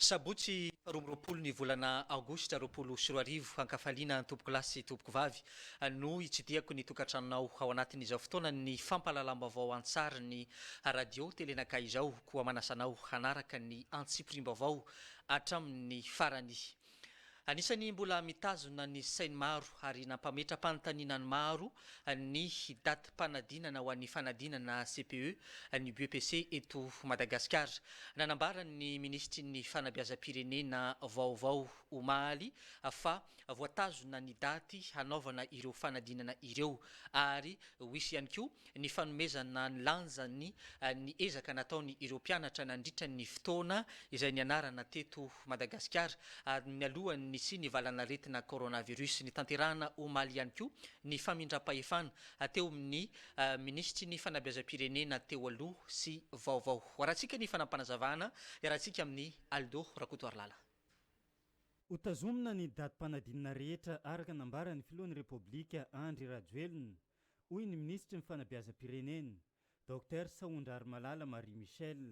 Sabotsy roapolo ny volana aogositra roapolo sy roa arivo hankafaliana tompoko lahy sy tompoko vavy no itsidihako ny tokantranonao ao anatin'izao fotoana ny fampalalam-baovao an-tsary ny radio telenakay izao koa manasanao hanaraka ny antsipirim-baovao hatramin'ny farany. Anisany mbola mitazona ny sainy maro ary nampametra-panotaninany maro ny datim-panadinana ho an'ny fanadinana CPE ny BEPC eto Madagasikara. Nanambara ny ministry ny fanabeazam-pirenena vaovao omaly fa voatazona ny daty hanaovana ireo fanadinana ireo ary hoisy ihany koa ny fanomezana ny lanjany ny ezaka nataony ireo mpianatra nandritra ny fotoana izay nianarana teto Madagasikara ny alohan'ny sy ny valanaretina coronavirus ny tanterahana omaly ihany koa ny famindram-pahefana teo amin'ny ministry ny fanabeazam-pirenena teo aloha sy vaovao. Rahantsika ny fanampanazavana rahantsika amin'ny Aldo Rakotoarlala. Utazomina ny datim-panadinana rehetra araka nambaran'ny filohan'ny Repoblika Andry Rajoelina hoy ny ministry ny fanabeazam-pirenena Dr Saondra Armalala Marie Michel.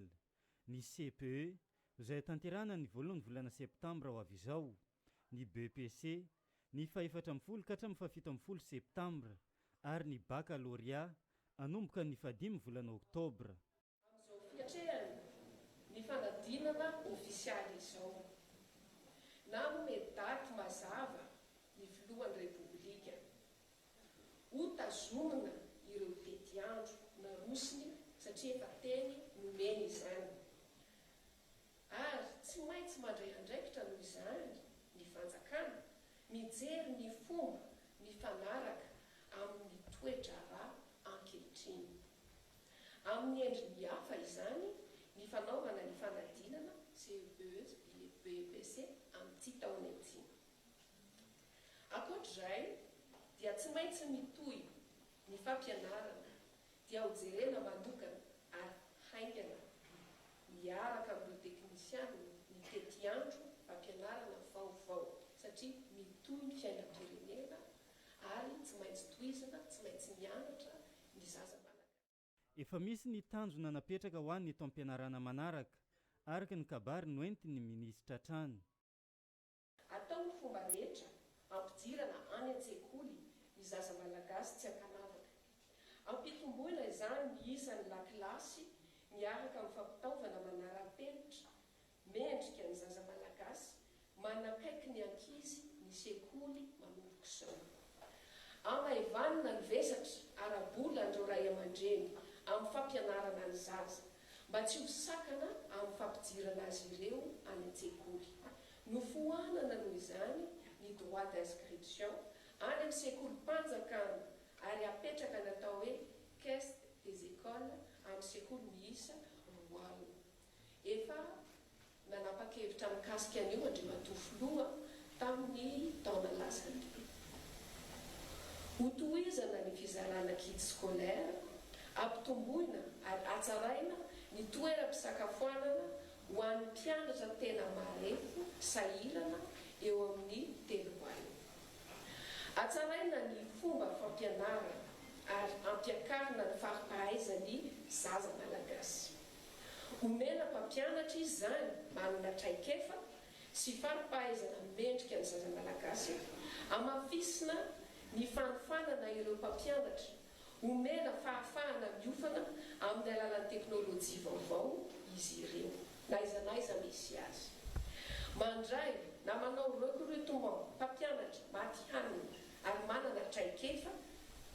Ny CPE izay tanterahana ny voalohany volana septambra ho avy izao, ny BEPC ny fa-14 ka hatramin'ny fa-17 septambra ary ny baccalauréat anomboka ny fa-5 volana oktobra. Amin'izao fiatrehany ny fanadinana ofisialy izao na nome daty mazava ny filohan'ny Repoblika utazomina ireo tetiandro na rosiny satria efa teny nomeny izany ary tsy maintsy mandray andraikitra noho izany ny fanjakana mijery ny fomba mifanaraka amin'ny toetra raha ankehitriny. Amin'ny endriny hafa izany ny fanaovana ny fanadinana CPE BEPC amin'ity taona ity. Ankoatr'izay dia tsy maintsy mitohy ny fampianarana dia ho jerena manokana ary haingana miaraka amin'ireo teknisiany ny tetiandro fampianarana vaovao satria mitohy ny fiainam-pirenena ary tsy maintsy tohizana, tsy maintsy mianatra ny zaza malagasy. Efa misy ny tanjona napetraka ho an'ny eto am-pianarana manaraka araka ny kabary noentin'ny ministra trano. Atao ny fomba rehetra ampidirana any an-tsekoly ny zaza malagasy tsy ankanavaka. Ampitomboina izany ny isan'ny lakilasy miaraka amin'ny fampitaovana manara-penitra mendrika ny zaza malagasy manakaiky ny ankizy ny sekoly manomboka izao. Amaevanina ny vesatra ara-bola andreo ray aman-dreny amin'ny fampianarana ny zaza mba tsy ho sakana amin'ny fampidirana azy ireo any an-tsekoly. Nofohanana noho izany ny droit d'inscription any amin'ny sekolim-panjakana ary apetraka natao hoe caisse des écoles amin'ny sekoly miisa roa. Efa nanapa-kevitra mikasika an'io andriamatofiloha tamin'ny taona lasany. Hotohizana ny fizarana kit scolaire, ampitomboina ary atsaraina ny toeram-pisakafoanana ho an'ny mpianatra tena marefo sahirana eo amin'ny 3 alina. Atsaraina ny fomba fampianarana ary ampiakarina ny faripahaizan'ny zaza malagasy. Omena mpampianatra izy zany manana traikefa sy faripahaizana mendrika ny zaza malagasy, amafisina ny fanofanana ireo mpampianatra, omena fahafahana miofana amin'ny alalan'ny teknôlôjia vaovao izy ireo na iza misy azy. Mandray na manao recrutement mpampianatra maty hanina ary manana traikefa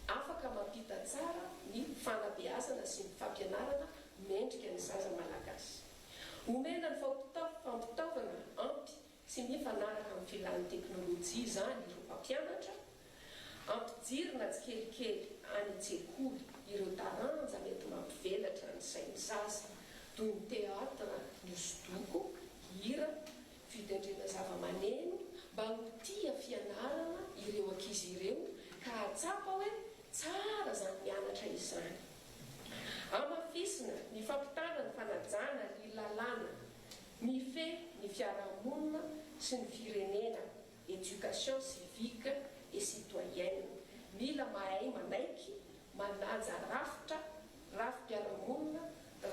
afaka mampita tsara ny fanabeazana sy ny fampianarana mendrika ny zaza malagasy. Omena ny fampitaovana ampy sy mifanaraka amin'ny filan'ny teknôlôjia izany ireo mpampianatra, ampijirina tsikelikely any an-tsekoly ireo taranja mety mampivelatra ny sainy zaza toy ny teatra, ny hosodoko, hira, fitendrena zava-maneno mba ho tia fianarana ireo ankizy ireo ka hatsapa hoe tsara zany mianatra izany. Amafisina ny fampitana ny fanajana ny lalàna, mife ny fiarahamonina sy ny firenena, éducation civique et citoyenne. Mila mahay manaiky, manaja rafitra, rafi-piarahamonina,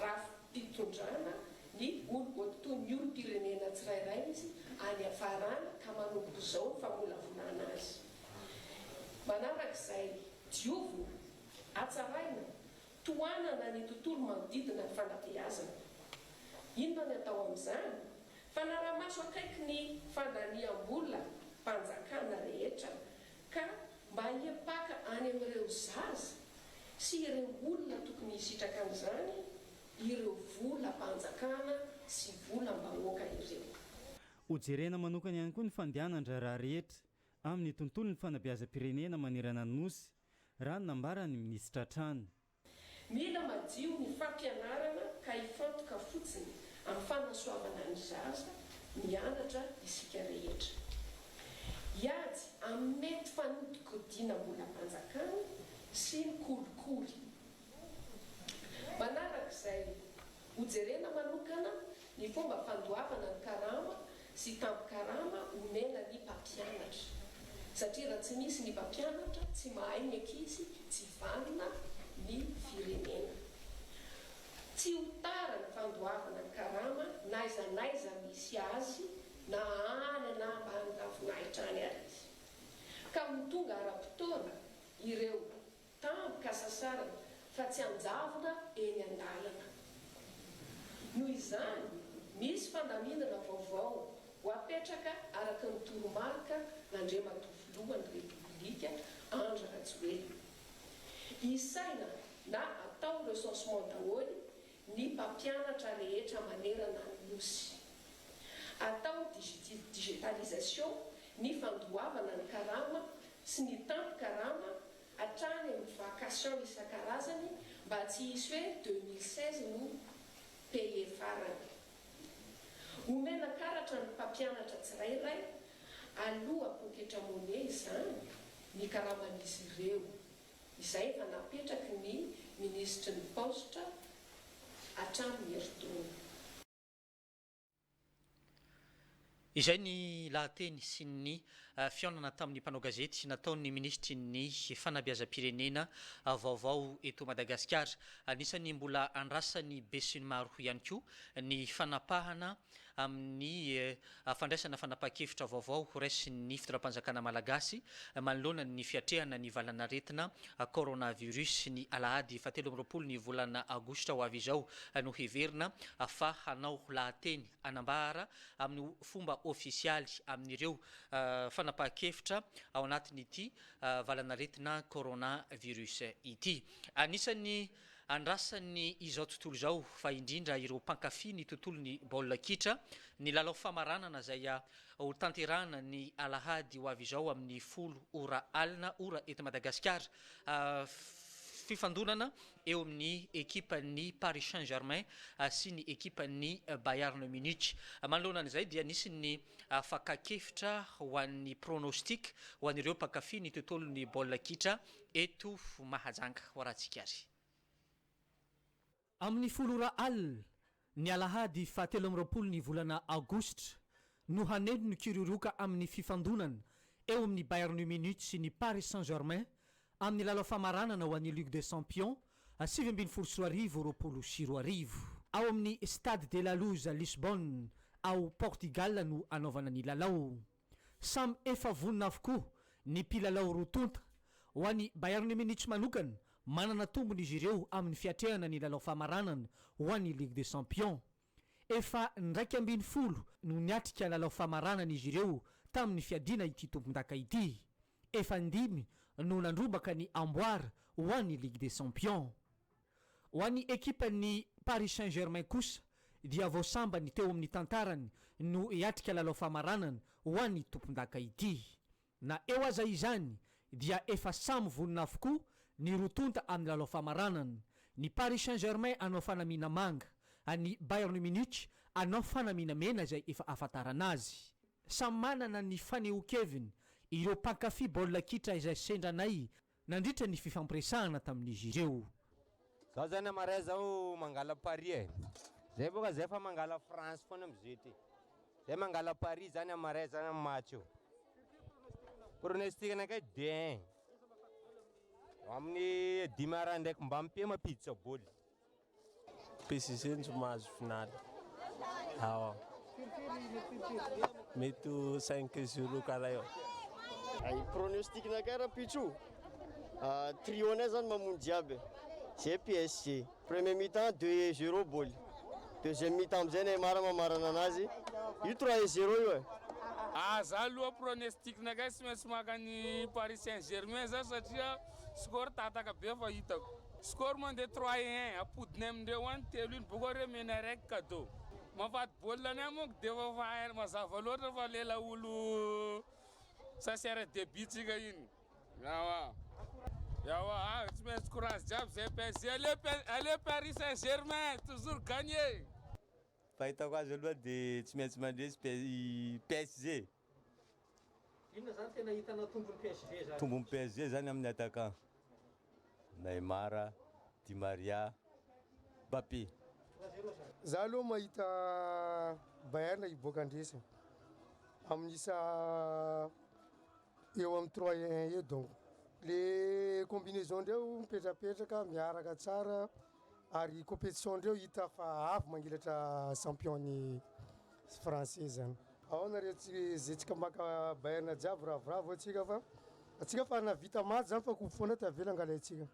rafi-pitondrana ny olo-pirenena tsirairay izy any afarana ka manomboka izao famolavolana azy. Manarak'izay diovina, atsaraina, toanana ny tontolo manodidina ny fanabeazana. Inona ny atao amin'izany? Fanaramaso akaiky ny fandaniam-bola mpanjakana rehetra ka mba hiapaka any amin'ireo zaza sy ireo olona tokony hisitraka amin'izany ireo vola mpanjakana sy vola mbahoaka ireo. Hojerena manokana ihany koa ny fandehanan-draharaha rehetra amin'ny tontolon'ny fanabeazam-pirenena manerana ny nosy raha nambarany minisitra trano. Mila madio ny fampianarana ka hifantoka fotsiny amin'ny fanasoavana ny zaza, mianatra isika rehetra. Hiady amin'ny mety fanodikodina-bola mpanjakana sy ny kolikoly. Manarak'izay hojerena manokana ny fomba fandoavana ny karama sy tampo-karama omena ny mpampianatra. Satria raha tsy misy ny mpampianatra, tsy mahay ny ankizy, tsy valona ny firenena. Tsy ho tara ny fandoavana ny karama na aiza misy azy na any na ambany ravinahitra any ary izy. Ka mitonga ara-potoana ireo tampoka sasarana fa tsy anjavona eny an-dalana. Noho izany, misy fandaminana vaovao ho apetraka araka ny toromarika n'Andriamatovoalohan'ny Repoblika Andry Rajoelina. Isaina na atao recensement daholo ny mpampianatra rehetra manerana ny nosy. Atao digitalisation ny fandoavana ny karama sy ny tampo-karama hatrany amin'ny vacation isan-karazany mba tsy hisy hoe 2016 no paye farany. Omena karatra ny mpampianatra tsirairay aloha poketra monnaie izany ny karaman'izy ireo. Izay efa napetraky ny ministry ny posta hatramin'ny herintaona. Izay ny lahateny sy ny fiaonana tamin'ny mpanao gazety nataon'ny ministry ny fanabeazam-pirenena vaovao eto Madagasikara. Anisany mbola andrasany be sy ny maro ihany koa ny fanapahana amin'ny fandraisana fanapahan-kevitra vaovao raisin'ny fitondram-panjakana malagasy manoloana ny fiatrehana ny valanaretina coronavirus ny alahady 17 ny volana aogositra ho avy izao no heverina fa hanao lahateny anambara amin'ny fomba ofisialy amin'ireo fanapahan-kevitra ao anatin'ity valanaretina coronavirus ity. Anisany andrasany izao tontolo izao fa indrindra ireo mpankafy ny tontolon'ny baolina kitra ny lalao famaranana zay ho tanterahana ny alahady ho avy izao amin'ny 10 ora alina ora eto Madagasikara. Fifandonana eo amin'ny ekipan'ny Paris Saint-Germain sy ny ekipan'ny Bayern Munich. Manoloana an'izay dia nisy ny fakakevitra ho an'ny pronostic ho an'ireo mpankafy ny tontolon'ny baolina kitra eto Mahajanga ho rahantsika ary. Amin'ny 10 ora alina ny alahady 17 ny volana aogositra no hanendo ny kiroroka amin'ny fifandonana eo amin'ny Bayern Munich sy ny Paris Saint-Germain amin'ny lalao famaranana ho an'ny Ligue des Champions 2024 ao amin'ny Stade de la Luz Lisbonne ao Portugal no anaovana ny lalao. Samy efa vonona avokoa ny mpilalao rotonta ho an'ny Bayern Munich manokana manana tombony izy ireo amin'ny fiatrehana ny lalao famaranana ho an'ny Ligue des Champions. Efa 12 no niatrika lalao famaranana izy ireo tamin'ny fiadina ity tompon-daka ity. Efa 5 no nandrobaka ny amboara ho an'ny Ligue des Champions. Ho an'ny ekipan'ny Paris Saint-Germain kosa dia voasambany teo amin'ny tantarany no hiatrika lalao famaranana ho an'ny tompon-daka ity. Na eo aza izany dia efa samy vonona avokoa ny rotonta amin'ny lalao famaranana. Ny Paris Saint-Germain anao fanamina manga, any Bayern Munich anao fanamina mena zay efa afantarana azy. Samy manana ny fanehoan-keviny ireo mpankafy baolina kitra izay sendranay nandritra ny fifampiresahana tamin'izy ireo. Zaho zany amaray zao mangala Paris zay boka zay fa mangala France foana amizety. Zay mangala Paris zany amaray zany amin'ny match io. Pronostic anakay 2-1. Amin'ny 10 ara ndraiky mba mimpema pizza boly. PSG no mahazo finaly. mety 5-0 karaha eo. Ay pronostic-nakay raha pitso trio anay zany mamono jiaby zay PSG. Premier mi-temps 2-0 boly, deuxième mi-temps amizay Neymar mamarana anazy io 3-0 io. Za aloha pronostic-nakay tsy maintsy makany Paris Saint-Germain za satria score tataka be fa hitako. Score mandeha 3-1 apodiny amindreo any telo iny boko reo mena raiky cadeau. Mafaty baolina any monko de fa mazava loatra fa lela olo sasiara debitsika iny. Yawa, tsy maintsy courage jiaby zay PSG. Allez Paris Saint-Germain, toujours gagner. Fahitako azy aloha de tsy maintsy mandresy PSG. Inona zany tena hitanao tombony PSG zany? Tombony PSG zany amin'ny attaquant Neymar, Di Maria, Mbappé. Za aloha mahita Bayern hiboaka andresy amin'isa eo amin'ny 3-1 eo donc. Le combinaison ndreo mipetrapetraka miaraka tsara ary compétition ndreo hita fa avy mangilatra champion ny français zany. Ao nareo zay tsika maka Bayern jiaby ravoravo atsika fa navita maty zany fa coupe foana tavela angalaitsika.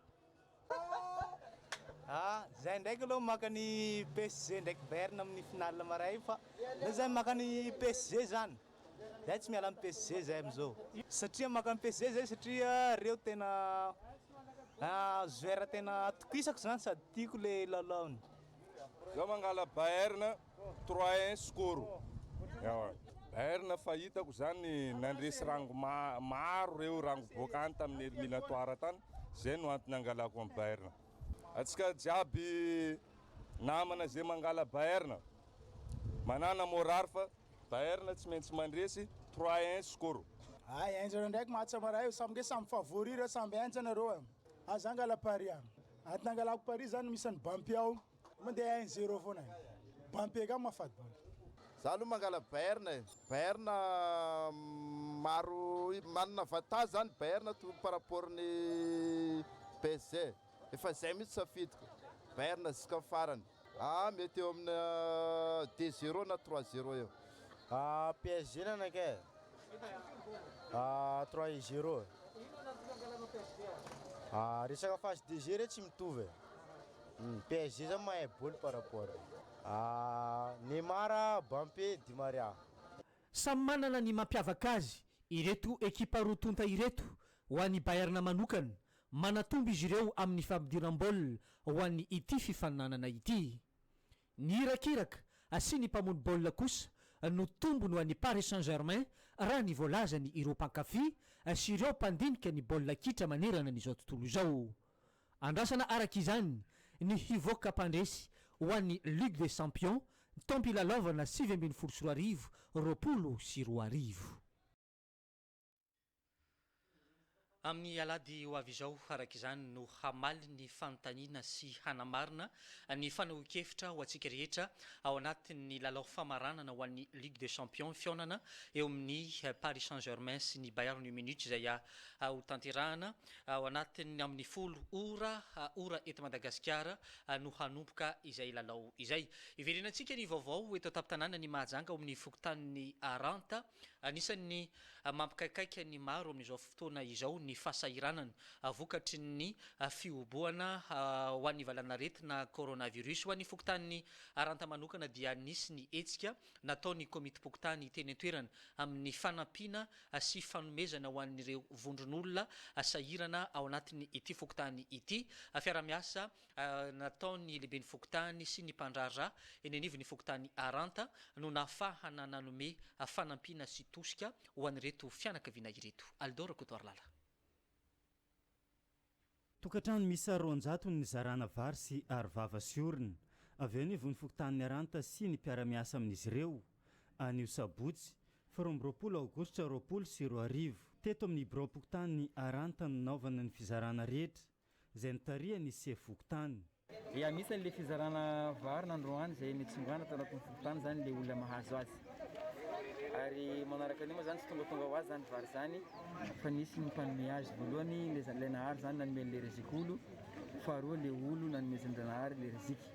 Zay ndraiky aloha makany PSG ndraiky Bayern amin'ny finale maray fa zay makany PSG zany. Zay tsy miala amin'ny PSG zay amizao. Satria makany PSG zay satria reo tena joueur tena tokisako zany sady tiako le lalaony. Zaho mangala Bayern 3-1 score. Bayern fa hitako zany nandresy rango maro reo rango boaka any tamin'ny éliminatoire tany. Zay no antony angalako amin'ny Bayern. Atsika jiaby namana zay mangala Bayern manana moral fa Bayern tsy maintsy mandresy 3-1 score. Enjana ndraiky match maray samby favori reo samby enjana reo. Za angala Paris. Antony angalako Paris zany misy ny Mbappé ao. Mandeha 1-0 foana. Mbappé ka mafaty bola. Za aloha mangala Bayern maro manana avantage zany Bayern par rapport ny PSG. Efa zay mitsy safidiko Bayern ziska farany. Mety eo amin'ny 2-0 na 3-0 eo. PSG nanakay 3-0. Resaka phase de jeu re tsy mitovy. PSG zany mahay boly par rapport Neymar, Mbappé, Di Maria. Samy manana ny mampiavaka azy ireto ekipa rotonta ireto ho an'ny Bayern manokana. Manatombo izy ireo amin'ny fampidiram-baolina ho an'ny ity fifaninanana ity. Ny irakiraka sy ny mpamono baolina kosa no tombony ho an'ny Paris Saint-Germain raha ny voalazany ireo mpankafy sy ireo mpandinika ny baolina kitra manerana n'izao tontolo izao. Andrasana araka izany ny hivoaka mpandresy ho an'ny Ligue des Champions taom-pilalaovana 2024 2024. Amin'ny alady ho avy izao araka izany no hamaly ny fanontaniana sy hanamarina ny fanahoan-kevitra ho antsika rehetra ao anatin'ny lalao famaranana ho an'ny Ligue des Champions fionana eo amin'ny Paris Saint-Germain sy ny Bayern Munich izay ho tanterahana ao anatin'ny amin'ny 10 ora eto Madagasikara no hanomboka izay lalao izay. Iverenantsika ny vaovao eto an-tampon-tanàna ny mahajanga ao amin'ny fokotanin'ny Aranta. Anisan'ny mampikaikaika ny maro amin'izao fotoana izao ny fahasahiranana vokatry ny fioboana ho an'ny valanaretina coronavirus. Ho an'ny fokotanin'ny Aranta manokana dia nisy ny hetsika nataon'ny komiti-pokotany teny an-toerana amin'ny fanampiana sy fanomezana ho an'ireo vondron'olona sahirana ao anatin'ny ity fokotany ity. Fiara-miasa nataon'ny lehiben'ny fokotany sy ny mpandrarà eny anivon'ny fokotany Aranta no nafahana nanome fanampiana sy tosika ho an'ireto fianakaviana ireto. Aldora Kotoarlala. Tokantrano misy 200 ny zarana vary sy arovava sy orona. Avy eo ny vony fokotanin'ny Aranta sy ny mpiara-miasa amin'izy ireo. Anio sabotsy 20 aogositra 2024. Teto amin'ny biro fokotanin'ny Aranta no naovana ny fizarana rehetra izay nitarihan'ny sef fokotany. Misy an'le fizarana vary nandroany izay nitsongana tao anatin'ny fokotany zany le olona mahazo azy. Ary manaraka an'io moa zany tsy tonga ho azy zany vary zany fa nisy ny mpanome azy voalohany le nahary zany nanome le rezik'olo, faharoa le olo nanomezan'ny nahary le reziky.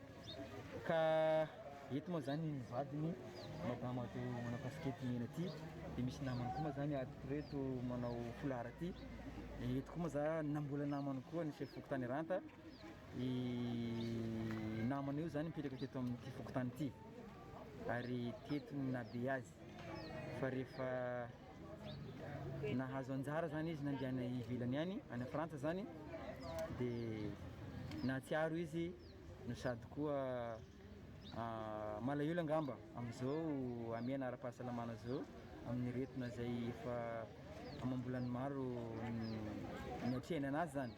Ka eto moa zany ny vadiny madama ato manao kasikety mena aty dia misy namany koa ma zany reto manao folara aty eto koa ma za nambola namany koa ny chef fokotany ranta namany io zany mipetraka teto amin'ity fokotany ity ary teto ny nabe azy fa rehefa nahazo anjara zany izy nandeana ivelany any any Frantsa zany dia nahatsiaro izy no sady koa malahelo angamba amin'izao amiana ara-pahasalamana zao amin'ny retina zay efa amam-bolany maro niatrehany anazy zany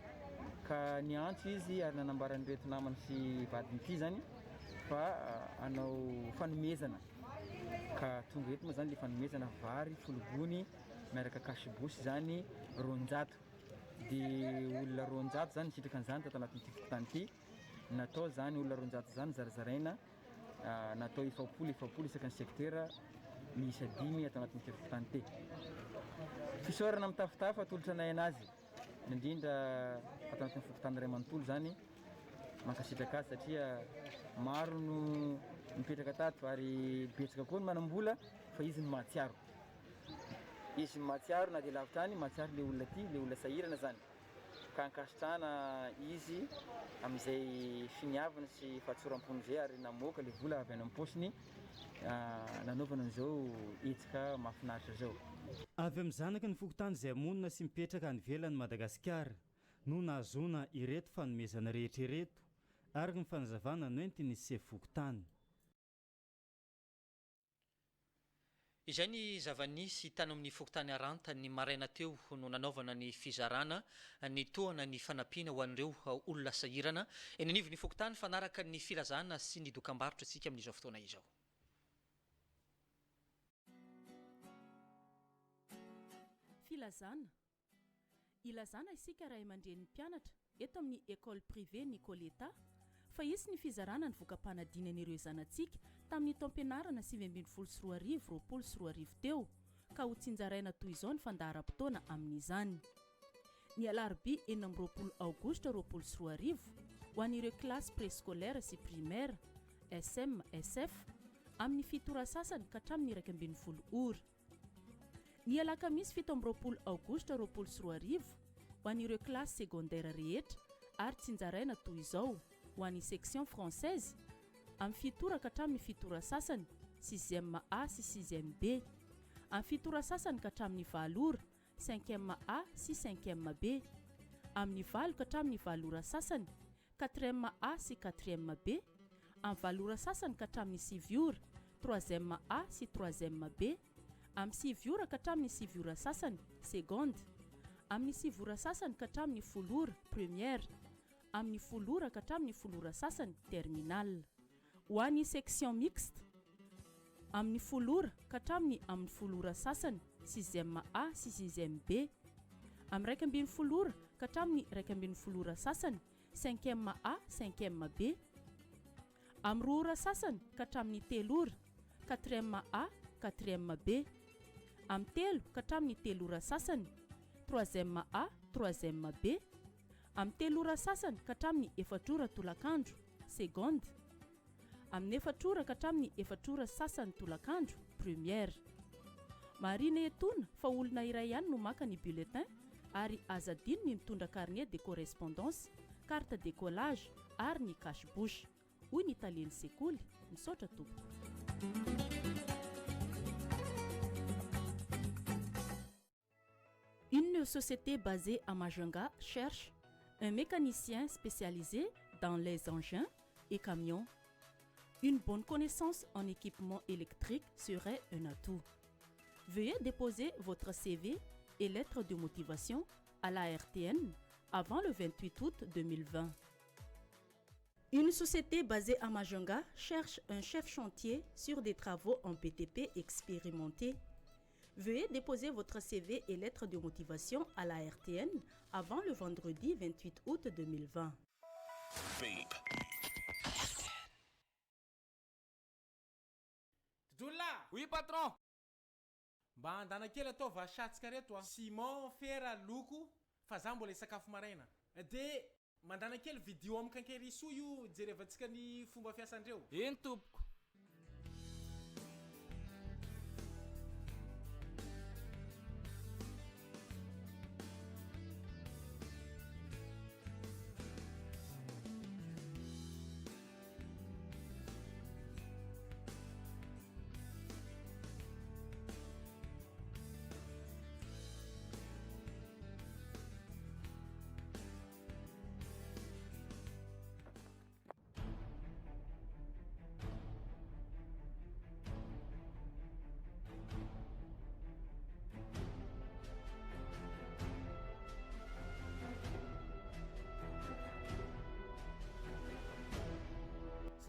ka niantso izy ary nanambarany reto namany sy vadiny ity zany fa anao fanomezana ka tonga eto moa zany le fanomezana vary fologony miaraka kasibosy zany ronjato dia olona ronjato zany sitraka an'izany tato anatin'ity fokotany ity natao zany olona ronjato zany zarazaraina natao efapolo isaka ny secteur miisa 5 atao anatin'ity fokotany ity fisaorana mitafitafa atolotra anay anazy indrindra atao anatin'ny fokotany ray manontolo zany mankasitraka azy satria maro no mipetraka tato ary betsaka koa no manambola fa izy no mahatsiaro na dia lavitra any mahatsiaro le olona ty le olona sahirana zany ka ankasitrahana izy amin'izay finiavana sy fahatsoram-pony zay ary namoaka le vola avy any amin'ny paosiny nanaovana an'izao hetsika mahafinaritra zao avy amin'ny zanaka ny fokotany izay monina sy mipetraka any ivelan'ny Madagasikara no nahazoana ireto fanomezana rehetra ireto araka ny fanazavana noentiny sy fokotany. Izay ny zava-nisy tany amin'ny fokotany Aranta ny maraina teo no nanaovana ny fizarana ny toana ny fanampiana ho an'ireo olona sahirana eny anivon'ny fokotany fanaraka ny filazana sy ny dokam-barotra antsika amin'izao fotoana izao. Filazana ilazana isika ray aman-dren'ny mpianatra eto amin'ny école privée Nicoletta fa isy ny fizarana ny vokam-panadinan'ireo zanantsika tamin'ny taom-pianarana 2024 teo ka ho tsinjaraina toy izao ny fandaharam-potoana amin'izany. Ny alarobia 19 aogositra 2024 ho an'ireo klasy préscolaire sy primaire SM SF amin'ny fitora sasany ka hatramin'ny 12 ora. Ny alakamisy 17 aogositra 2024 ho an'ireo klasy secondaire rehetra ary tsinjaraina toy izao ho an'ny section française amin'ny fitora ka hatramin'ny fitora sasany 6e A sy 6e B, amin'ny fitora sasany ka hatramin'ny 9 ora 5e A sy 5e B, amin'ny 9 ka hatramin'ny 9 ora sasany 4e A sy 4e B, amin'ny 9 ora sasany ka hatramin'ny 9 ora 3e A sy 3e B, amin'ny 9 ora ka hatramin'ny 9 ora sasany seconde, amin'ny 9 ora sasany ka hatramin'ny 10 ora première, amin'ny 10 ora ka hatramin'ny 10 ora sasany terminal. Ho an'ny section mixte amin'ny 10 ora ka hatramin'ny 10 ora sasany 6e A sy 6e B, amin'ny 12 ora ka hatramin'ny 12 ora sasany 5e A 5e B, amin'ny 2 ora sasany ka hatramin'ny 3 ora 4e A 4e B, amin'ny 3 ka hatramin'ny 3 ora sasany 3e A 3e B, amin'ny 3 ora sasany ka hatramin'ny 4 ora tolakandro seconde, amin'ny 4 ora ka hatramin'ny 4 ora sasany tolakandro première. Marina etona fa olona iray ihany no maka ny bulletin ary azadino ny mitondra carnet de correspondance, carte de collage ary ny cache-bouche. Hoy ny Italiany sekoly misaotra tompoko. Une société basée à Majunga cherche un mécanicien spécialisé dans les engins et camions. Une bonne connaissance en équipement électrique serait un atout. Veuillez déposer votre CV et lettre de motivation à la RTN avant le 28 août 2020. Une société basée à Majunga cherche un chef chantier sur des travaux en BTP expérimenté. Veuillez déposer votre CV et lettre de motivation à la RTN avant le vendredi 28 août 2020. Doula! Oui, patron! Mba andana kely atao vasatsika reto a. Simon, fera, loko, fa za mbola sakafo maraina. De mandana kely vidéo amin'ny kankeriso io jerevantsika ny fomba fiasandreo. Eny tompoko.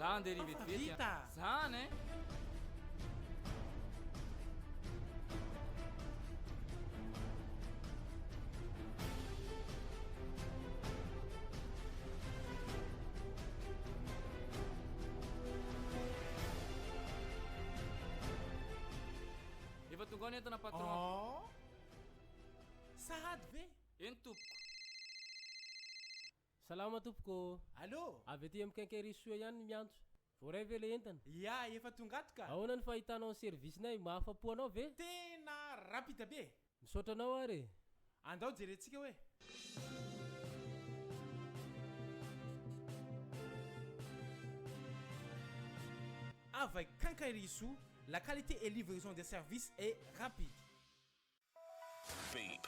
Za andeha ry vetivety. Zany efa tonga any entana patron. Sahady ve? Eny tompoko. Salama tompoko. Allô? Avy aty amin'ny Quincaillerie ihany miantso. Voray ve le entana? Ya, efa tonga ato ka. Ahoana ny fahitanao ny service-nay? Mahafa-po anao ve? Tena rapide be. Misaotra anao ary. Andao jerentsika hoe. Avec Quincaillerie Sou, la qualité et livraison des services est rapide. Babe.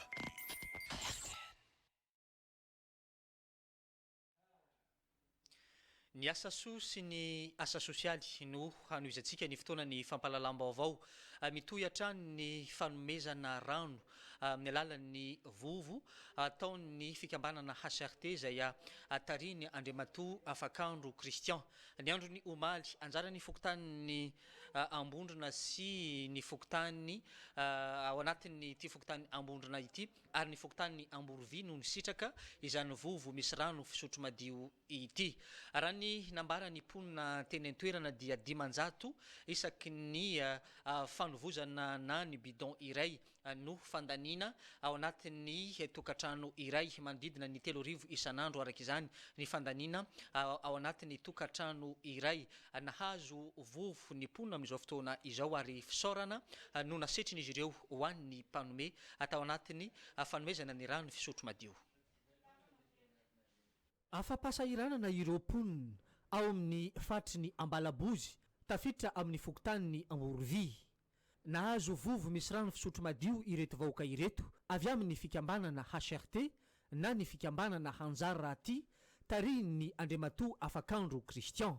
Ny asa soa sy ny asa sosialy no hanoizantsika ny fotoana ny fampalalam-baovao mitohy hatrany ny fanomezana rano amin'ny alalan'ny vovo ataon'ny fikambanana HCRT izay tariny Andriamatoa Afakandro Christian. Ny andro ny omaly anjara ny fokotanin'ny ambondrona sy ny fokotany ao anatin'ny ity fokotany ambondrona ity ary ny fokotanin'ny Amborovy no ny sitraka izany vovo misy rano fisotro madio ity. Raha ny nambara ny ponina teny an-toerana dia 500 isaky ny fanovozana na ny bidon iray no fandanina ao anatin'ny tokatrano iray manodidina ny 3,000 isanandro araka izany ny fandanina ao anatin'ny tokatrano iray. Nahazo vovo ny ponina amin'izao fotoana izao ary fisaorana no nasetriny izy ireo ho an'ny mpanome atao anatin'ny fanomezana ny rano fisotro madio. Afa-pasahiranana ireo ponina ao amin'ny fatry ny Ambalabozy tafiditra amin'ny fokotanin'ny Amborovy. Nahazo vovo misy rano fisotro madio ireto vahoaka ireto avy amin'ny fikambanana HCRT na ny fikambanana Hanjara Raty tarin'ny Andriamatoa Afakandro Christian.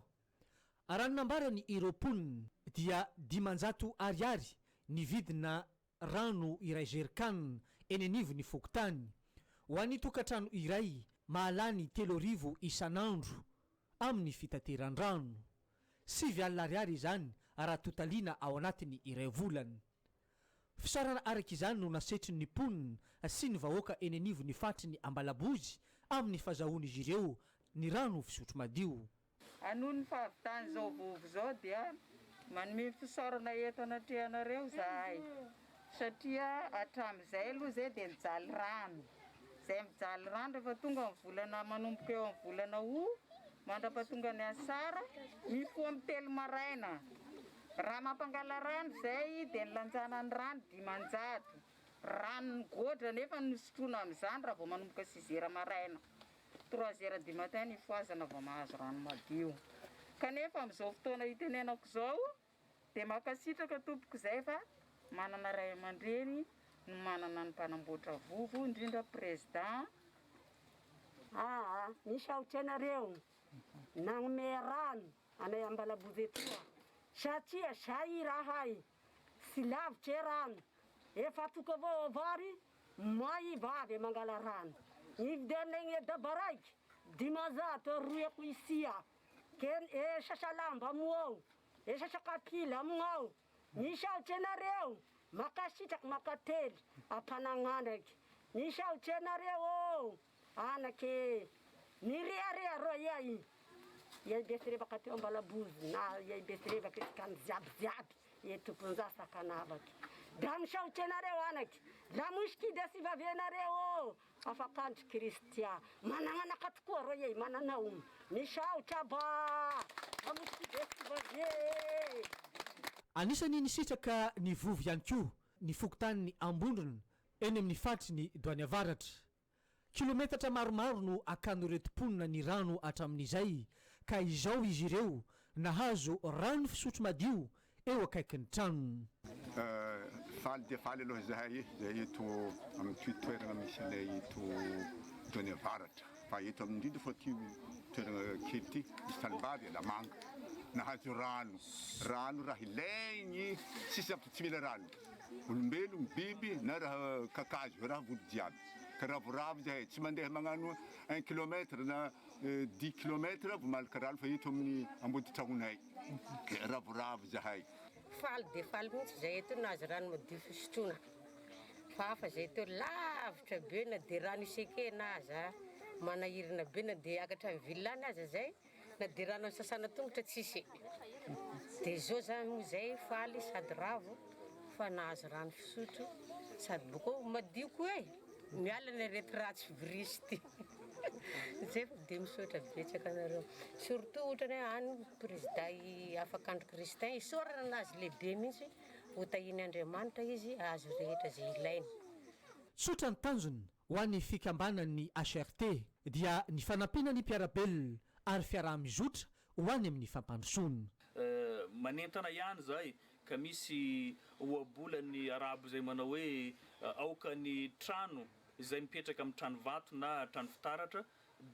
Raha ny nambarany ireo ponina dia 500 ariary ny vidina rano iray zerikanina eny anivon'ny fokotany. Ho an'ny tokatrano iray mahalany 3,000 isanandro amin'ny fitateran-drano. 7,000 ariary izany raha totaliana ao anatin'ny iray volana. Fisarana araka izany no nasetry ny ponina sy ny vahoaka eny anivon'ny fatry ny Ambalabozy amin'ny fahazahoana izy ireo ny rano fisotro madio. Anoho ny fahavitany zao vovo zao dia manome fisaorana eto anatrihanareo zahay satria hatramin'izay aloha zay dia mijaly rano. Zay mijaly rano rehefa tonga amin'ny volana manomboka eo amin'ny volana mandrapatonga ny asara mifoha amin'ny 3 maraina. Raha mampangala rano zay dia nilanjana ny rano 500. Rano ny godra nefa nosotroana amin'izany raha vao manomboka 6 heures maraina. 3 heures du matin nifoazana vao mahazo rano madio. Kanefa amin'izao fotoana itenenako zao dia makasitraka tompoko zay fa manana ray aman-dreny no manana ny mpanamboatra vovo indrindra président. Misaotra anareo nagnome rano anay Ambalabozy etoa satria zay rahay sy lavitra rano efa toka avao vary may vavy mangala rano nividianay dabaraiky 500 roeko isia ken sasalamba amignao sasakapila amignao. Misaotra anareo makasitraky makately ampanagnanaky. Misaotra anareo anaky mirearea ro iay besirevaka teo Ambalabozy na iay besirevaka kany ziaby e tomponja sakanavaky. Da misaotra anareo anaky la mosikide sy vavianareo Afakandro Christian manananaka tokoa ro iay mananao. Misaotra ba mosikide sy vavie. Anisany nisitraka ny vovo ihany koa ny fokotanin'ny Ambondrona eny amin'ny fatry ny Doany Avaratra. Kilometatra maromaro no akano reto ponina ny rano hatramin'izay ka izao izy ireo nahazo rano fisotro madio eo akaikin'ny tranony. Faly dia faly aloha zahay eto amin'ny toerana misy ilay eto Doany Avaratra. Fa eto amin'ny indrindra fa ty toerana kely ty misy tanimbavy Lamanga. Nahazo rano raha ilaigny sisa tsy mila rano. Olombelo, biby na raha kakazo raha volo jiaby. ka ravoravo zahay tsy mandeha magnano 1 kilometre na 10 kilometre vao malaka rano fa hito amin'ny ambodi-tragnonay ravoravo zahay faly dia faly mihitsy zay eto nazy rano madio fisotroana fa hafa zay teo lavitra be na dia rano isekena aza manahirana be na dia akatra ny villany aza zay na dia rano sasana tongotra tsisy dia zao zany moa zay faly sady ravo fa nahazo rano fisotro sady boko madio koa e miala ny arety ratsy virus ty zay fa dia misaotra betsaka anareo surtout ohatrany hoe any président i afaka andro kristin isaorana anazy lehibe mihitsy hotahiny Andriamanitra izy azo rehetra zay ilainy tsotra ny tanjony ho an'ny fikambanan'ny HRT dia ny fanampina ny mpiarabelona ary fiaraha-mizotra ho any amin'ny fampandrosoana manentana ihany zay ka misy oabolany arabo zay manao hoe aoka ny trano izay mipetraka amin'ny trano vato na trano fitaratra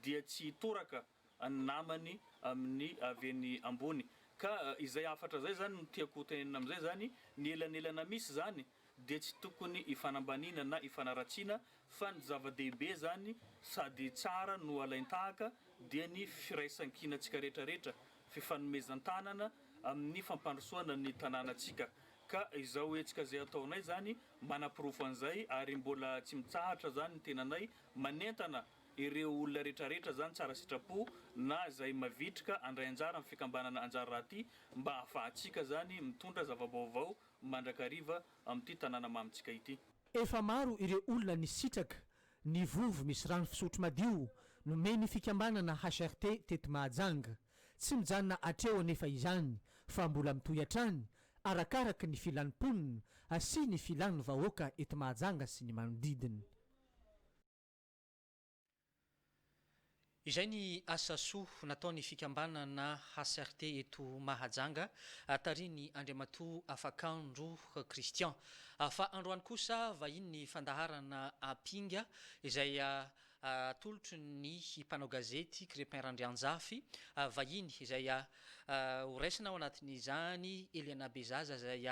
dia tsy toraka ny namany amin'ny avy any ambony ka izay afatra zay zany no tiako tenenina amin'izay zany ny elanelana misy zany dia tsy tokony ifanambanina na ifanaratsiana fa ny zava-dehibe zany sady tsara no alain-tahaka dia ny firaisan-kinatsika rehetrarehetra fifanomezan-tanana amin'ny fampandrosoana ny tanànatsika ka izao etsika zay ataonay zany manapirofo an'izay ary mbola tsy mitsahatra zany ny tenanay manentana ireo olona rehetrarehetra zany tsara sitrapo na zay mavitrika andray anjara amin'ny fikambanana anjara raha ty mba hahafahantsika zany mitondra zava-baovao mandrakariva amin'ity tanàna mamitsika ity efa maro ireo olona ny sitraka ny vovo misy rano fisotro madio nomeny fikambanana HRT teto Mahajanga tsy mijanona atreo anefa izany fa mbola mitoy hatrany arakaraka ny filanimponina sy ny filan'ny vahoaka eto Mahajanga sy ny manodidina izay ny asa soa nataony fikambanana HRT eto Mahajanga tariny Andriamatoa Afakandro Kristian fa androany kosa vahiny ny fandaharana Apinga izay tolotry ny mpanao gazety Crépin Randrianjafy vahiny izay horaisina ao anatin'izany Eliana Bezaza izay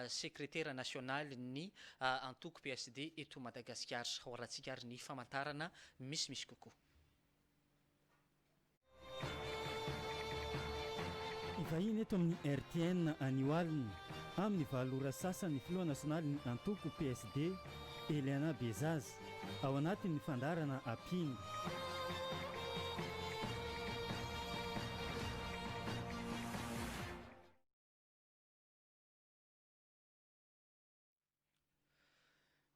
sekretera national ny antoko PSD eto Madagasikara ho aratsika ary ny famantarana misimisy kokoa ivahiny eto amin'ny RTN anioalina amin'ny valora sasany filoha nasionaly ny antoko PSD Eliana Bezaza ao anatin'ny fandarana Apinga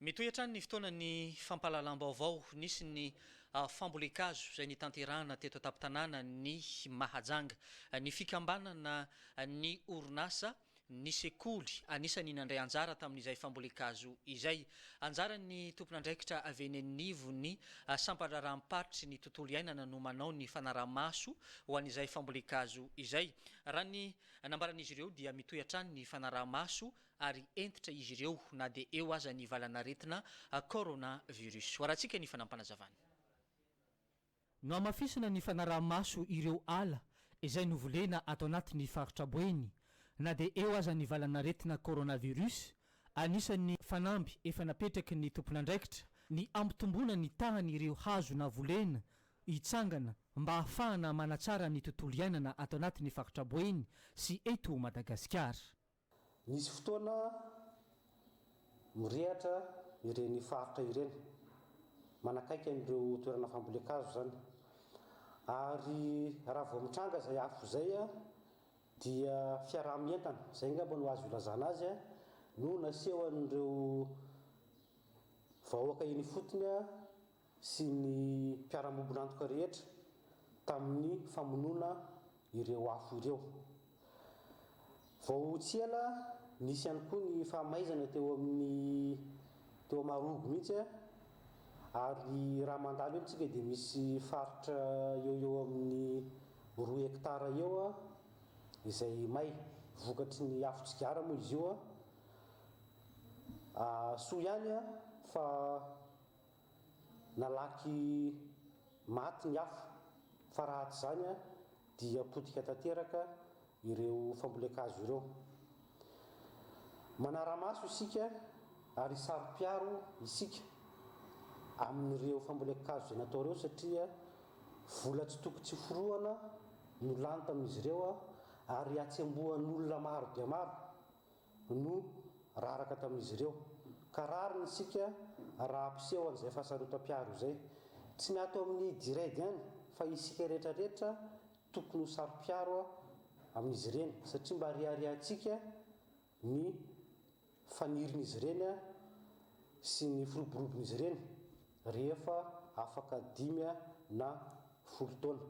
mitoy hatrany ny fotoanany fampahalalam-baovao nisy ny fambolekazo izay ny tanterahana teto an-tampon-tanàna ny Mahajanga ny fikambanana ny orinasa ny sekoly anisany nandray anjara tamin'izay fambolekazo izay anjarany tompon'andraikitra avy eny anivo ny sampararam-patry ny tontolo iainana no manao ny fanaramaso ho an'izay fambolekazo izay raha ny nambaran'izy ireo dia mitoy hatrany ny fanaramaso ary entitra izy ireo na dia eo aza ny valanaretina coronavirus hoaratsika ny fanampanazavana no amafisina ny fanaramaso ireo ala izay novolena ato anatin'ny faritra Boeny na dia eo aza ny valanaretina coronavirus anisan'ny fanamby efa napetraky ny tompon'andraikitra ny ampitomboana ny tahany ireo hazo na volena hitsangana mba hahafahana manatsara ny tontolo iainana ato anatin'ny faritra Boeny sy eto Madagasikara nisy fotoana mirehatra ireny faritra ireny manakaiky an'ireo toerana fambolekazo zany ary raha vao mitranga zay afo zay dia fiaraha-mientana zay ngamba no azo ilazana azy no naseho an'ireo vahoaka eny fotony sy ny mpiara-mombonantoka rehetra tamin'ny famonoana ireo afo ireo vao tsy ela nisy ihany koa ny fahamaizana teo Marogo mihitsy ary raha mandalo entsika dia misy faritra eo amin'ny 2 hektara eo izay may vokatry ny afo-tsigara moa izy io soa ihany fa nalaky maty ny afo fa raha tsy zany dia potika tanteraka ireo fambolekazo ireo manara-maso isika ary sary-piaro isika amin'ireo fambolem-pikazo zay natao reo satria vola tsy toko tsy foroana no lany tamin'izy ireo ary atsembohan'olona maro dia maro no raraka tamin'izy ireo ka rariny isika raha ampiseho an'izay fahasarotam-piaro izay tsy miato amin'ny direct ihany fa isika rehetrarehetra tokony ho saro-piaro amin'izy ireny satria mba ariariantsika ny fanirin'izy ireny sy ny firoborobon'izy ireny rehefa afaka 5 na 10 taona.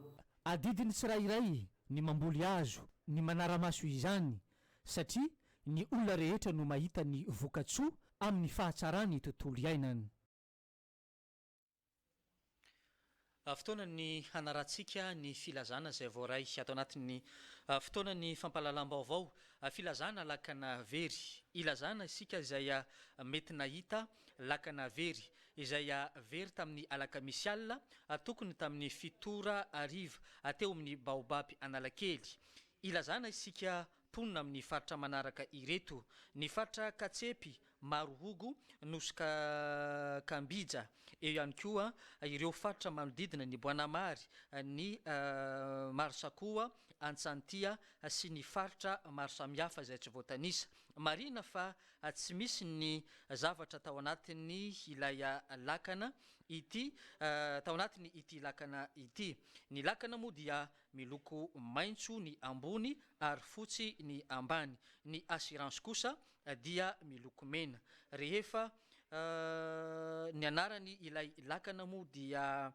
Adidiny tsirairay ny mamboly azo ny manara-maso izany satria ny olona rehetra no mahita ny vokatsoa amin'ny fahatsarany tontolo iainany. Fotoana ny hanarantsika ny filazana izay voaray atao anatin'ny fotoana ny fampahalalam-baovao filazana lakana very ilazana isika izay mety nahita lakana very izay very tamin'ny alakamisy alina tokony tamin'ny 7 ariva teo amin'ny baobaby Analakely. Ilazana isika ponina amin'ny faritra manaraka ireto ny faritra Katsepy, Marohogo, Nosika Kambija, eo ihany koa ireo faritra manodidina ny Boanamary, ny Marsakoa, Antsantia sy ny faritra maro samihafa izay tsy voatanisa. Marina fa tsy misy ny zavatra tao anatiny ilay lakana ity tao anatiny ity lakana ity. Ny lakana moa dia miloko maitso ny ambony ary fotsy ny ambany. Ny assurance kosa dia miloko mena. Rehefa ny anarany ilay lakana moa dia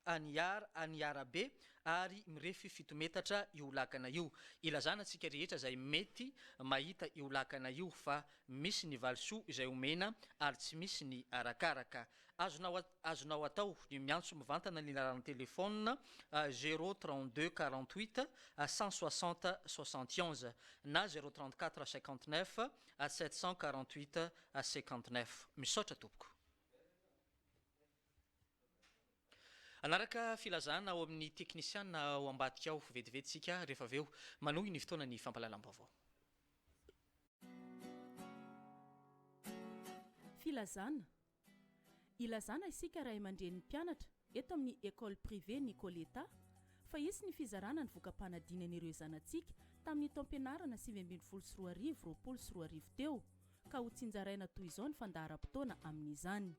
Aniara be ary mirefy 7 metatra io lakana io. Ilazana antsika rehetra izay mety mahita io lakana io fa misy ny valisoa izay omena ary tsy misy ny arakaraka. Azonao atao ny miantso mivantana ny laran'ny telefônina 032 48 160 71 na 034 59 748 59. Misaotra tompoko. Anaraka filazana ao amin'ny teknisiana ao ambadika ao vetivetitsika rehefa aveo manohy ny fotoana ny fampahalalam-baovao. Filazana. Ilazana isika ray aman-dren'ny mpianatra eto amin'ny école privée Nicoletta fa isy ny fizarana ny vokam-panadinan'ireo zanantsika tamin'ny taom-pianarana 2024 teo ka ho tsinjaraina toy izao ny fandaharam-potoana amin'izany.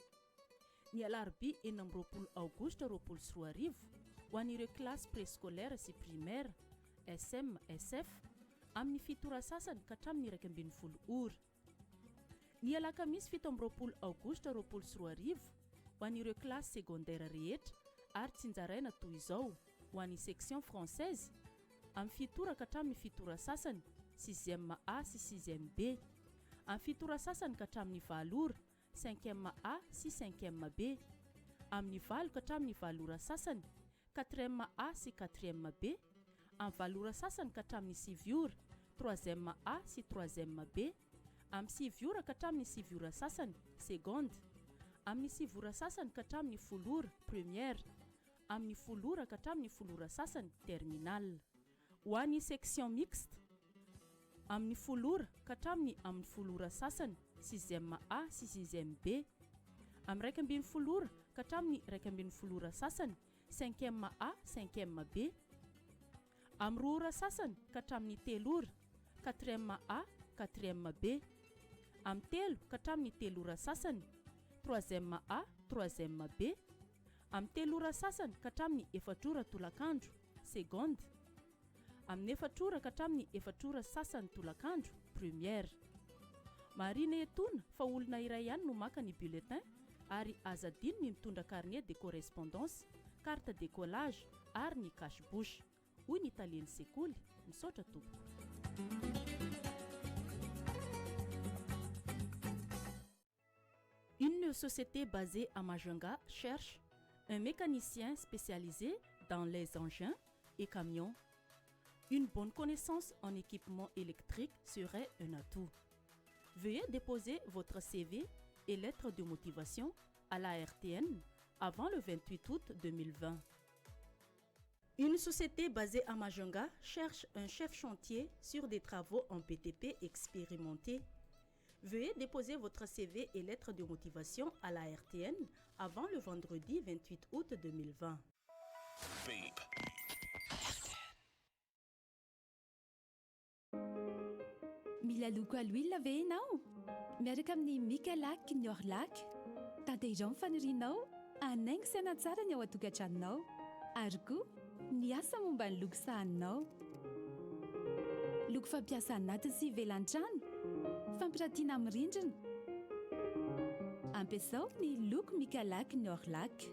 Ny alarobia 20 aogositra 2024 ho an'ireo klasy préscolaire sy primaire SM, SF amin'ny fitora sasany ka hatramin'ny 20 ora. Ny alakamisy 17 aogositra 2024 ho an'ireo klasy secondaire rehetra ary tsinjaraina toy izao ho an'ny section française amin'ny fitora ka hatramin'ny fitora sasany 6e A sy 6e B, amin'ny fitora sasany ka hatramin'ny 4 ora 5e A sy 5e B, amin'ny 4 ka hatramin'ny 4 ora sasany 4e A sy 4e B, amin'ny 4 ora sasany ka hatramin'ny 6 ora 3e A sy 3e B, amin'ny 6 ora ka hatramin'ny 6 ora sasany seconde, amin'ny 6 ora sasany ka hatramin'ny 10 ora première, amin'ny 10 ora ka hatramin'ny 10 ora sasany terminale. Ho an'ny section mixte amin'ny 10 ora ka hatramin'ny 10 ora sasany 6e A sy 6e B, amin'ny 12 ora ka hatramin'ny 12 ora sasany 5e A 5e B, amin'ny 2 ora sasany ka hatramin'ny 3 ora 4e A 4e B, amin'ny 3 ka hatramin'ny 3 ora sasany 3e A 3e B, amin'ny 3 ora sasany ka hatramin'ny 4 ora tolakandro seconde, amin'ny 4 ora ka hatramin'ny 4 ora sasany tolakandro première. Marina etona fa olona iray ihany no maka ny bulletin ary azadiny ny mitondra carnet de correspondance, carte de collage ary ny cache-bouche. Hoy ny talian'ny sekoly, misaotra tompoko. Une société basée à Majunga cherche un mécanicien spécialisé dans les engins et camions. Une bonne connaissance en équipement électrique serait un atout. Veuillez déposer votre CV et lettre de motivation à la RTN avant le 28 août 2020. Une société basée à Majunga cherche un chef chantier sur des travaux en BTP expérimenté. Veuillez déposer votre CV et lettre de motivation à la RTN avant le vendredi 28 août 2020. Milaloko aloila ve ianao? Miaraka amin'ny Mikalak ny Orlak. Tatehirizao ny fanorinao, anaingo saina tsara ny ao an-tokantranonao. Ary koa, ny asa momba ny loko sahaninao. Loko fampiasa anatiny sy ivelan-trano, fampiratiana amin'ny rindrina. Ampiasao ny loko Mikalak ny Orlak.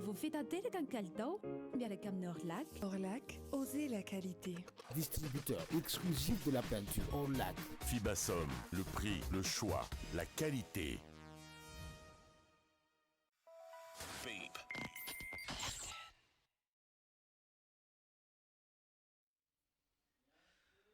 Voafehy tanteraka ny kalitao miaraka amin'ny Orlak. Orlak, osez la qualité. Distributeur exclusif de la peinture Orlak. Fibasom, le prix, le choix, la qualité.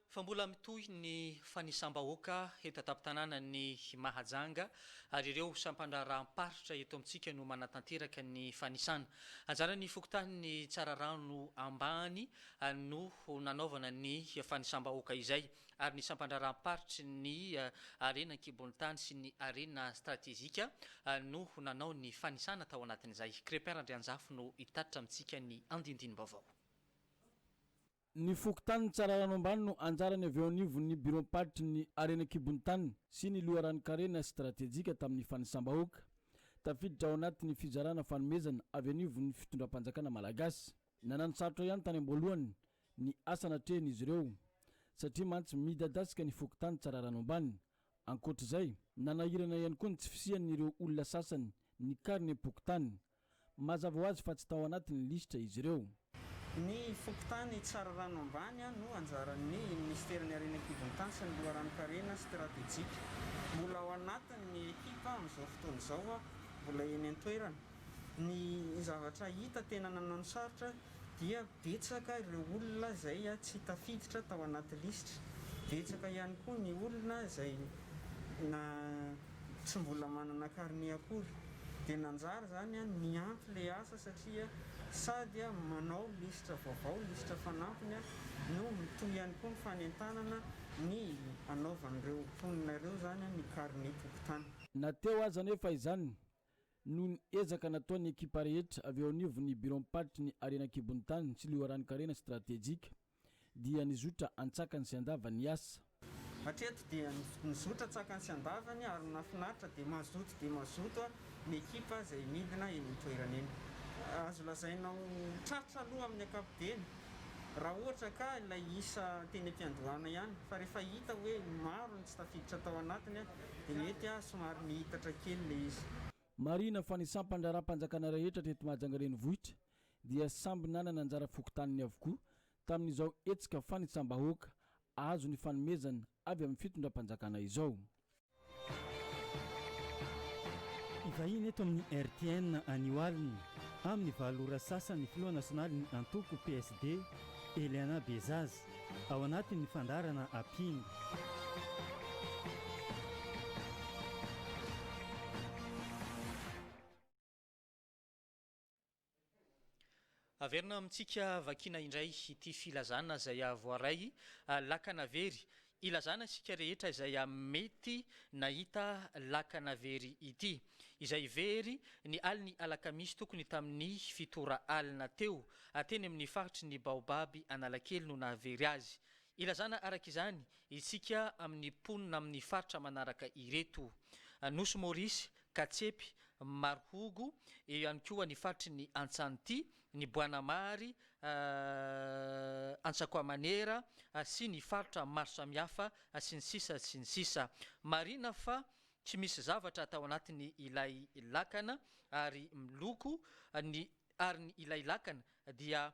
Fa mbola mitohy ny fanisambahoaka eto an-tampon-tanàna ny Mahajanga ary ireo sampandraram-paritra eto amintsika no manatanteraka ny fanisana. Anjara ny fokontany ny tsara rano ambany no nanaovana ny fanisambahoaka izay ary ny sampandraram-paritry ny arena kibon'tany sy ny arena stratégique no nanao ny fanisana tao anatin'izay. Crépin Andrianjafo no hitatitra amintsika ny andindiny-baovao. Ny fokontany tsara rano ambany no anjarany avy eo anivon'ny bureau-paritry ny arena kibon'tany sy ny loharano-karena stratégique tamin'ny fanisambahoaka. Tafiditra ao anatin'ny fizarana fanomezana avy anivon'ny fitondram-panjakana malagasy. Nanano sarotra ihany tany am-boalohany ny asa natrehiny izy ireo satria mantsy midadasika ny fokontany tsara rano ambany. Ankoatr'izay, nanahirana ihany koa ny tsy fisian'ireo olona sasany ny karine pokotany. Mazava ho azy fa tsy tao anatin'ny lisitra izy ireo. Ny fokontany tsara rano ambany no anjaran'ny ministeran'ny arena kibon'tany sy ny loharano-karena stratégique. Mbola ao anatin'ny ekipa amin'izao fotoana izao mbola eny an-toerana. Ny zavatra hita tena nanano sarotra dia betsaka ireo olona izay tsy tafiditra tao anaty lisitra. Betsaka ihany koa ny olona izay tsy mbola manana karine akory. Dia nanjara zany ny ampy le asa satria sady manao lisitra vaovao, lisitra fanampiny no mitohy ihany koa ny fanentanana ny anaovan'ireo mponina ireo zany ny karine pokotany. Nateo aza nefa izany no ny ezaka nataon'ny ekipa rehetra avy eo anivon'ny bureau-paritry ny arena kibon'tany sy loharano-karena stratégique dia nizotra antsakany sy andava ny asa. Hatreto dia nizotra tsakany sy andavany ary nafinaritra dia mazoto ny ekipa izay midina eny an-toerana eny. Azo lazainao trarotra aloha amin'ny ankapobeny raha ohatra ka ilay isa teny am-piandohana ihany, fa rehefa hita hoe maro ny tsy tafiditra tao anatiny dia mety somary mihitatra kely le izy. Marina fa ny sampandraram-panjakana rehetra teto Mahajanga renivohitra dia samby nanana anjara fokontaniny avokoa tamin'izao etsika fanisambahoaka azo ny fanomezana avy amin'ny fitondram-panjakana izao. Ivahiny eto amin'ny RTN anio amin'ny valora sasany filoha nasionaly ny antoko PSD Eliana Bezaz ao anatin'ny fandarana apingo. Averina amintsika vakina indray ity filazana izay voaray lakana very. Ilazana sika rehetra izay mety nahita lakana very ity. Izay very ny aliny alakamisy tokony tamin'ny fitora alina teo teny amin'ny faritry ny baobaby Analakely no nahavery azy. Ilazana araka izany isika amin'ny ponina amin'ny faritra manaraka ireto: Nosy Maurice, Katsepy, Marhogo, eo ihany koa ny faritry ny Antsanty, ny Boanamary, Antsakoamanera sy ny faritra maro samihafa sy ny sisa sy ny sisa. Marina fa tsy misy zavatra atao anatiny ilay lakana ary miloko ary ny ilay lakana dia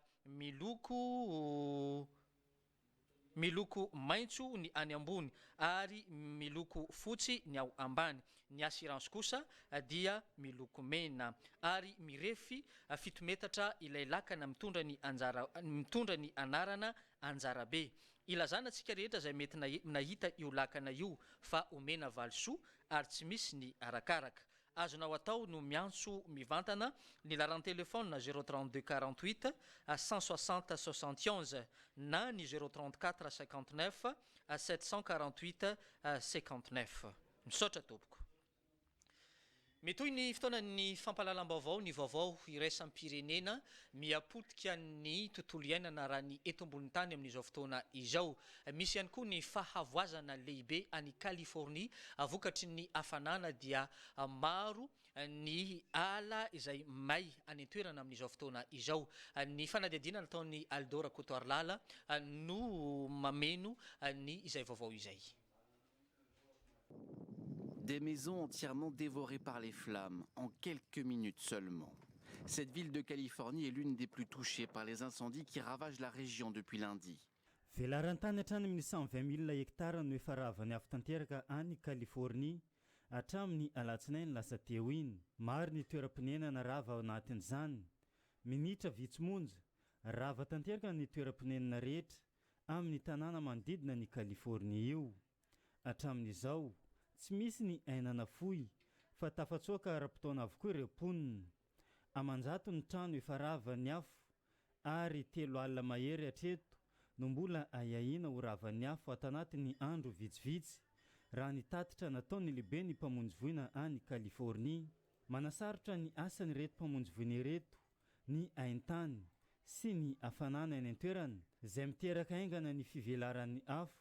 miloko maitso ny any ambony ary miloko fotsy ny ao ambany. Ny assurance kosa dia miloko mena ary mirefy 7 metatra ilay lakana mitondra ny anarana Anjarabe. Ilazana tsika rehetra izay mety nahita io lakana io fa omena valisoa ary tsy misy ny arakaraka. Azonao atao no miantso mivantana ny laran'ny telefônina 032 48 160 71 na ny 034 59 748 59. Misaotra tompoko. Metoy ny fotoanan'ny fampahalalam-baovao, ny vaovao iraisampirenena miapotika ny tontolo iainana raha ny eto ambony tany amin'izao fotoana izao. Misy ihany koa ny fahavoazana lehibe any Californie, vokatry ny hafanana dia maro ny ala izay may any an-toerana amin'izao fotoana izao. Ny fanadihadiana nataon'ny Aldora Kotoarlala no mameno ny izay vaovao izay. Des maisons entièrement dévorées par les flammes en quelques minutes seulement. Cette ville de Californie est l'une des plus touchées par les incendies qui ravagent la région depuis lundi. Velarantany hatrany amin'ny 120 000 hektara no efa ravany avy tanteraka any Californie hatramin'ny alatsinainy lasa teo iny. Maro ny toeram-pinenana rava ao anatin'izany. Minitra vitsomonja rava tanteraka ny toeram-pinenana rehetra amin'ny tanàna manodidina ny Californie io. Hatramin'izao tsy misy ny ainana fohy fa tafatsoaka ara-potoana avokoa ireo mponina. Amanjato ny trano efa ravany afo ary 3 alina mahery hatreto no mbola ayaina ho ravany afo ato anatin'ny andro vitsivitsy raha ny tatitra nataony lehibe ny mpamonjy voina any Californie. Manasarotra ny asany reto mpamonjy voina reto ny haintany sy ny hafanana eny an-toerana izay miteraka aingana ny fivelaran'ny afo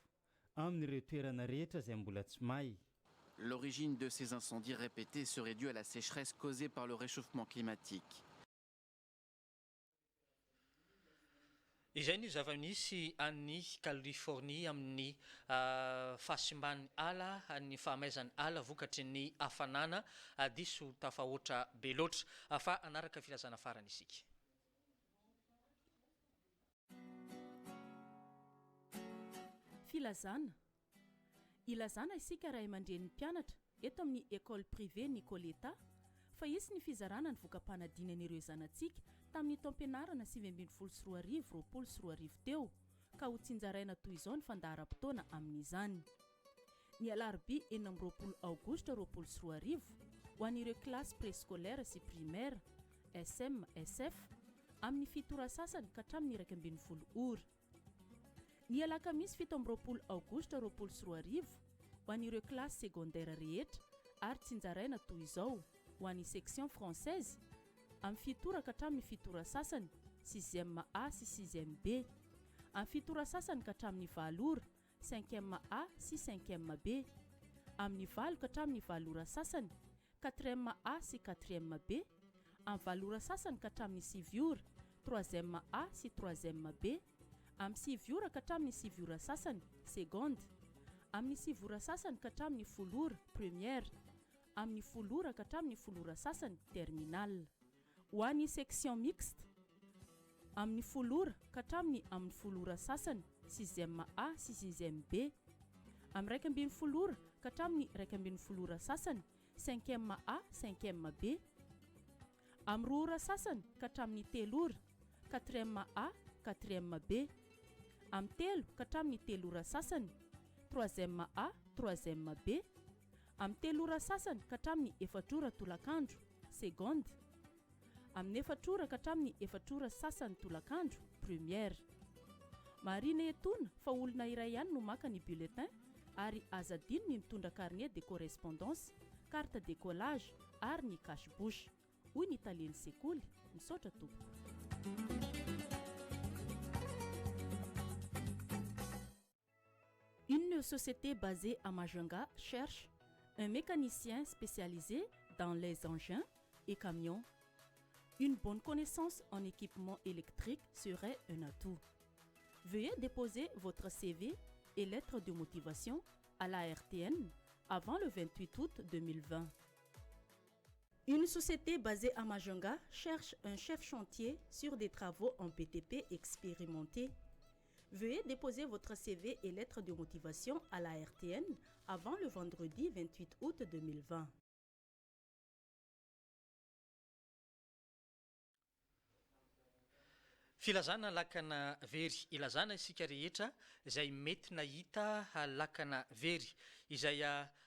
amin'ireo toerana rehetra izay mbola tsy may. L'origine de ces incendies répétés serait due à la sécheresse causée par le réchauffement climatique. Izay ny zava-misy any Californie amin'ny fahasimbany ala, ny fahamaizany ala vokatry ny hafanana diso tafahoatra be loatra fa anaraka filazana farany isika. Filazana ilazana isika ray aman-dren'ny mpianatra eto amin'ny école privée Nicoletta fa isy ny fizarana ny vokam-panadinan'ireo zanantsika tamin'ny taom-pianarana 2024 teo ka ho tsinjaraina toy izao ny fandaharam-potoana amin'izany. Ny alarobia 20 aogositra 2024 ho an'ireo klasy préscolaire sy primaire SM, SF amin'ny fitora sasany ka hatramin'ny 20 ora. Ny alakamisy 17 aogositra 2024 ho an'ireo klasy secondaire rehetra ary tsinjaraina toy izao ho an'ny section française amin'ny fitora ka hatramin'ny fitora sasany 6e A sy 6e B, amin'ny fitora sasany ka hatramin'ny 4 ora 5e A sy 5e B, amin'ny 4 ka hatramin'ny 4 ora sasany 4e A sy 4e B, amin'ny 4 ora sasany ka hatramin'ny 6 ora 3e A sy 3e B, amin'ny 6 ora ka hatramin'ny 6 ora sasany seconde, amin'ny 6 ora sasany ka hatramin'ny 10 ora première, amin'ny 10 ora ka hatramin'ny 10 ora sasany terminale. Ho an'ny section mixte amin'ny 10 ora ka hatramin'ny 10 ora sasany 6e A sy 6e B, amin'ny 12 ora ka hatramin'ny 12 ora sasany 5e A 5e B, amin'ny 2 ora sasany ka hatramin'ny 3 ora 4e A 4e B, amin'ny 3 ka hatramin'ny 3 ora sasany 3e A 3e B, amin'ny 3 ora sasany ka hatramin'ny 4 ora tolakandro seconde, amin'ny 4 ora ka hatramin'ny 4 ora sasany tolakandro première. Marina etona fa olona iray ihany no maka ny bulletin ary aza adino ny mitondra carnet de correspondance, carte de collage ary ny cache-bouche. Hoy ny Italienne sekoly, misaotra tompoko. Une société basée à Majunga cherche un mécanicien spécialisé dans les engins et camions. Une bonne connaissance en équipement électrique serait un atout. Veuillez déposer votre CV et lettre de motivation à la RTN avant le 28 août 2020. Une société basée à Majunga cherche un chef chantier sur des travaux en BTP expérimenté. Veuillez déposer votre CV et lettre de motivation à la RTN avant le vendredi 28 août 2020. filazana lakana very ilazana isika rehetra izay mety nahita lakana very izay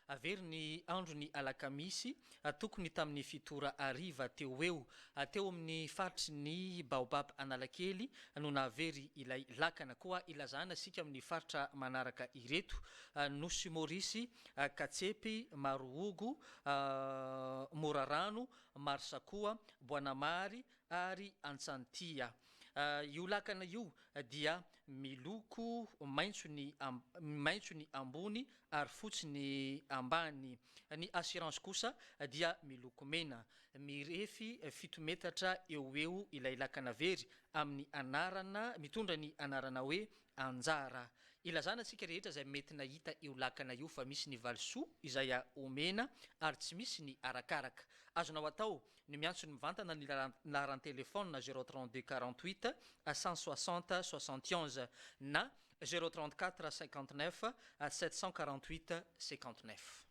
avery ny andro ny alakamisy tokony tamin'ny fitora ariva teo eo teo amin'ny faritry ny baobab Analakely no navery ilay lakana koa ilazana sika amin'ny faritra manaraka ireto Nosy Morisy Katsepy Marohogo Morarano Marsakoa Boanamary ary Antsantia io lakana io dia miloko maitso ny ambony ary fotsy ny ambany ny assurance kosa dia miloko mena mirefy 7 metatra eo ilay lakana very amin'ny anarana mitondra ny anarana hoe Anjara ilazana sika rehetra izay mety nahita io lakana io fa misy ny valisoa izay omena ary tsy misy ny arakaraka azonao atao ny miantso ny mivantana ny laharan'ny telefona 032 48 160 71 na 034 59 748 59.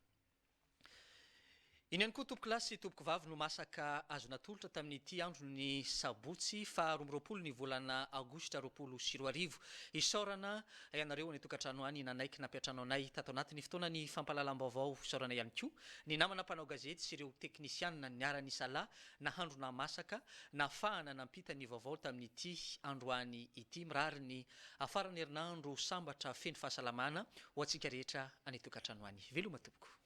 Iny ihany koa tompoko lasy tompoko vavy no masaka azo natolotra tamin'ity andro ny sabotsy fa 12 ny volana aogositra 2024 isaorana ianareo ny tokantrano any nanaiky nampiatrano anay tato anatin'ny fotoanany fampahalalam-baovao isaorana ihany koa ny namana mpanao gazety sy ireo teknisianina niara-ny sala nahandro namasaka nafahana nampita ny vaovao tamin'ity androany ity mirary ny afarany herinandro sambatra feno fahasalamana ho antsika rehetra any tokantrano any veloma tompoko.